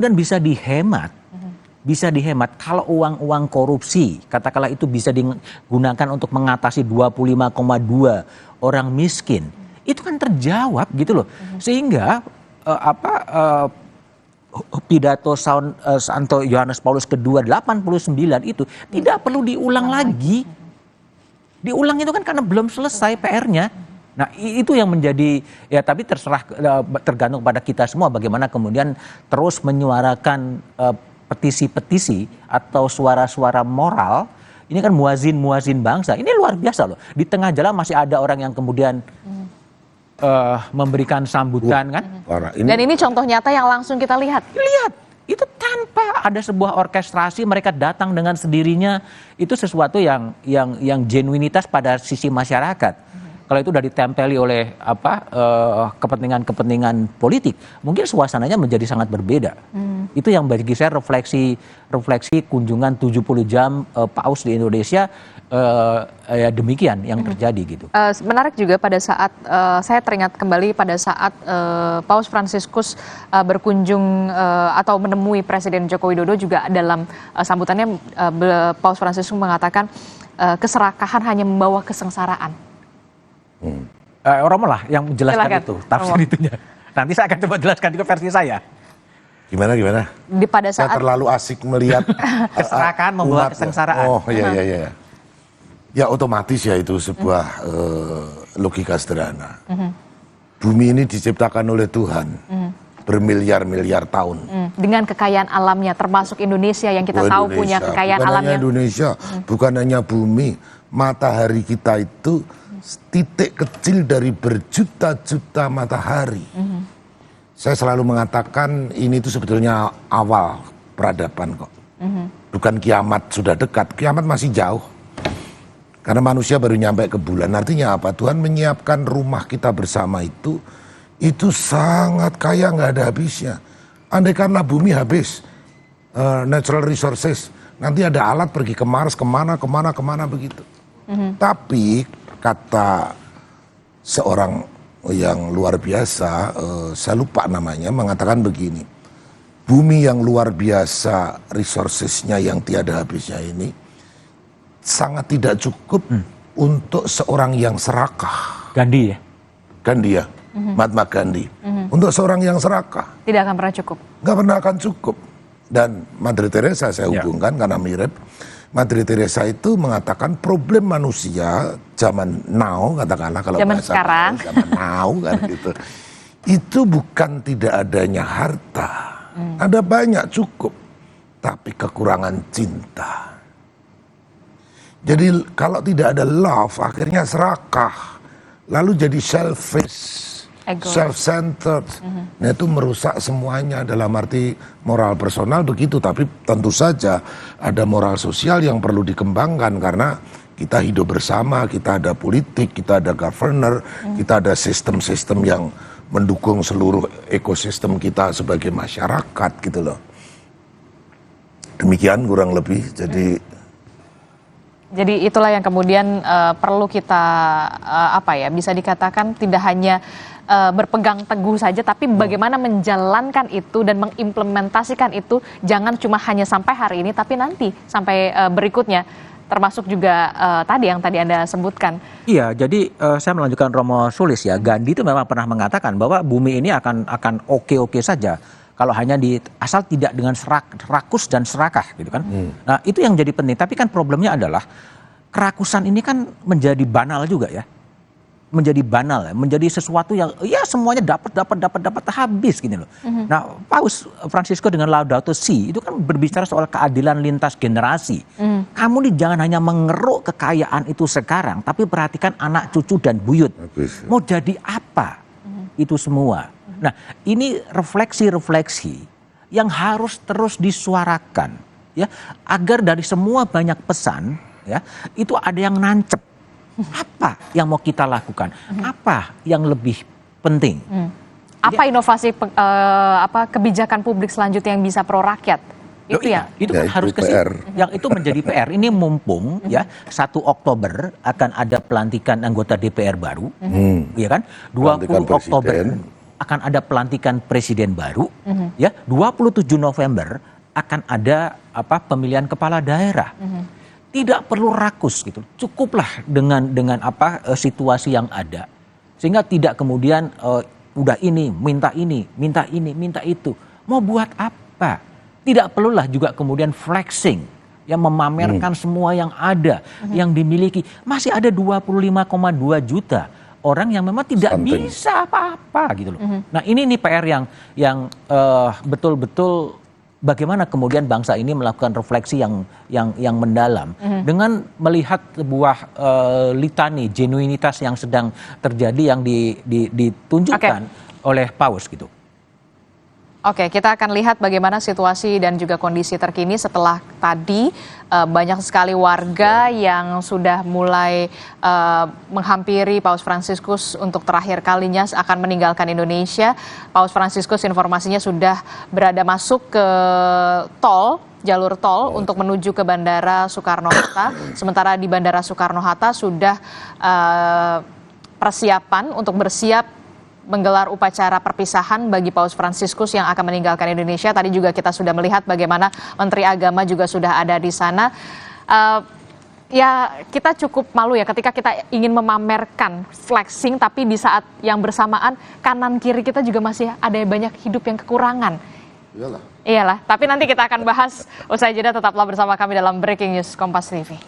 dan bisa dihemat kalau uang korupsi, katakanlah itu bisa digunakan untuk mengatasi 25,2 orang miskin. Itu kan terjawab gitu loh. Sehingga pidato Santo Yohanes Paulus II 89 itu tidak perlu diulang lagi. Diulang itu kan karena belum selesai PR-nya. Nah itu yang menjadi, ya tapi tergantung pada kita semua bagaimana kemudian terus menyuarakan petisi-petisi atau suara-suara moral. Ini kan muazin bangsa, ini luar biasa loh. Di tengah jalan masih ada orang yang kemudian memberikan sambutan kan. Dan ini contoh nyata yang langsung kita lihat. Lihat, itu tanpa ada sebuah orkestrasi, mereka datang dengan sendirinya. Itu sesuatu yang genuinitas pada sisi masyarakat. Kalau itu udah ditempeli oleh kepentingan politik, mungkin suasananya menjadi sangat berbeda. Itu yang bagi saya refleksi kunjungan 70 jam Paus di Indonesia, ya demikian yang terjadi gitu. Menarik juga pada saat saya teringat kembali pada saat Paus Fransiskus berkunjung atau menemui Presiden Joko Widodo, juga dalam sambutannya Paus Fransiskus mengatakan keserakahan hanya membawa kesengsaraan. Romo lah yang menjelaskan itu, tafsir itunya. Nanti saya akan coba jelaskan juga versi saya. Gimana? Pada saat saya terlalu asik melihat keserakahan membawa kesengsaraan. Oh iya. Ya otomatis ya itu sebuah logika sederhana. Bumi ini diciptakan oleh Tuhan bermiliar-miliar tahun. Dengan kekayaan alamnya, termasuk Indonesia yang kita tahu punya kekayaan bukan alamnya. Hanya Indonesia, bukan hanya bumi, matahari kita itu titik kecil dari berjuta-juta matahari. Saya selalu mengatakan ini itu sebetulnya awal peradaban kok. Bukan kiamat sudah dekat, kiamat masih jauh. Karena manusia baru nyampe ke bulan. Artinya apa? Tuhan menyiapkan rumah kita bersama itu sangat kaya, nggak ada habisnya. Andai karena bumi habis, natural resources, nanti ada alat pergi ke Mars, kemana begitu. Tapi kata seorang yang luar biasa, saya lupa namanya, mengatakan begini, bumi yang luar biasa resourcesnya yang tiada habisnya ini sangat tidak cukup untuk seorang yang serakah. Gandhi ya? Mahatma Gandhi. Untuk seorang yang serakah Tidak akan pernah cukup. nggak pernah akan cukup. Dan Mother Teresa saya hubungkan karena mirip. Mother Teresa itu mengatakan problem manusia zaman now, katakanlah kalau zaman sekarang, zaman now kan gitu. Itu bukan tidak adanya harta. Ada banyak cukup, tapi kekurangan cinta. Jadi kalau tidak ada love, akhirnya serakah, lalu jadi selfish, self-centered. Nah itu merusak semuanya, dalam arti moral personal begitu, tapi tentu saja ada moral sosial yang perlu dikembangkan karena kita hidup bersama, kita ada politik, kita ada governor, kita ada sistem-sistem yang mendukung seluruh ekosistem kita sebagai masyarakat gitu loh. Demikian kurang lebih. Jadi itulah yang kemudian perlu kita bisa dikatakan tidak hanya berpegang teguh saja, tapi bagaimana menjalankan itu dan mengimplementasikan itu, jangan cuma hanya sampai hari ini, tapi nanti sampai berikutnya, termasuk juga tadi yang tadi Anda sebutkan. Iya, jadi saya melanjutkan Romo Sulis ya, Gandhi itu memang pernah mengatakan bahwa bumi ini akan oke-oke saja kalau hanya asal tidak dengan rakus dan serakah gitu kan. Nah itu yang jadi penting, tapi kan problemnya adalah kerakusan ini kan menjadi banal juga ya. Menjadi banal ya, menjadi sesuatu yang ya semuanya dapat habis gini loh. Nah, Paus Fransiskus dengan Laudato Si itu kan berbicara soal keadilan lintas generasi. Kamu nih jangan hanya mengeruk kekayaan itu sekarang, tapi perhatikan anak cucu dan buyut. Mau jadi apa itu semua. Nah, ini refleksi yang harus terus disuarakan ya, agar dari semua banyak pesan ya, itu ada yang nancep. Apa yang mau kita lakukan? Apa yang lebih penting? Apa inovasi kebijakan publik selanjutnya yang bisa pro rakyat? Itu itu kan harus ke situ. Yang itu menjadi PR. Ini mumpung ya 1 Oktober akan ada pelantikan anggota DPR baru, ya kan? 20 Oktober akan ada pelantikan presiden baru, ya 27 November akan ada pemilihan kepala daerah. Tidak perlu rakus gitu, cukuplah dengan situasi yang ada, sehingga tidak kemudian udah minta itu, mau buat apa? Tidak perlulah juga kemudian flexing, yang memamerkan semua yang ada, yang dimiliki. Masih ada 25,2 juta orang yang memang tidak bisa apa-apa gitu loh. Nah ini PR yang betul-betul bagaimana kemudian bangsa ini melakukan refleksi yang mendalam dengan melihat sebuah litani genuinitas yang sedang terjadi yang ditunjukkan oleh Paus gitu. Oke, kita akan lihat bagaimana situasi dan juga kondisi terkini setelah tadi banyak sekali warga yang sudah mulai menghampiri Paus Fransiskus untuk terakhir kalinya akan meninggalkan Indonesia. Paus Fransiskus informasinya sudah berada masuk ke jalur tol untuk menuju ke Bandara Soekarno-Hatta. Sementara di Bandara Soekarno-Hatta sudah persiapan untuk bersiap menggelar upacara perpisahan bagi Paus Fransiskus yang akan meninggalkan Indonesia. Tadi juga kita sudah melihat bagaimana Menteri Agama juga sudah ada di sana. Ya kita cukup malu ya ketika kita ingin memamerkan flexing, tapi di saat yang bersamaan kanan kiri kita juga masih ada banyak hidup yang kekurangan. Iyalah. Tapi nanti kita akan bahas usai jeda, tetaplah bersama kami dalam Breaking News Kompas TV.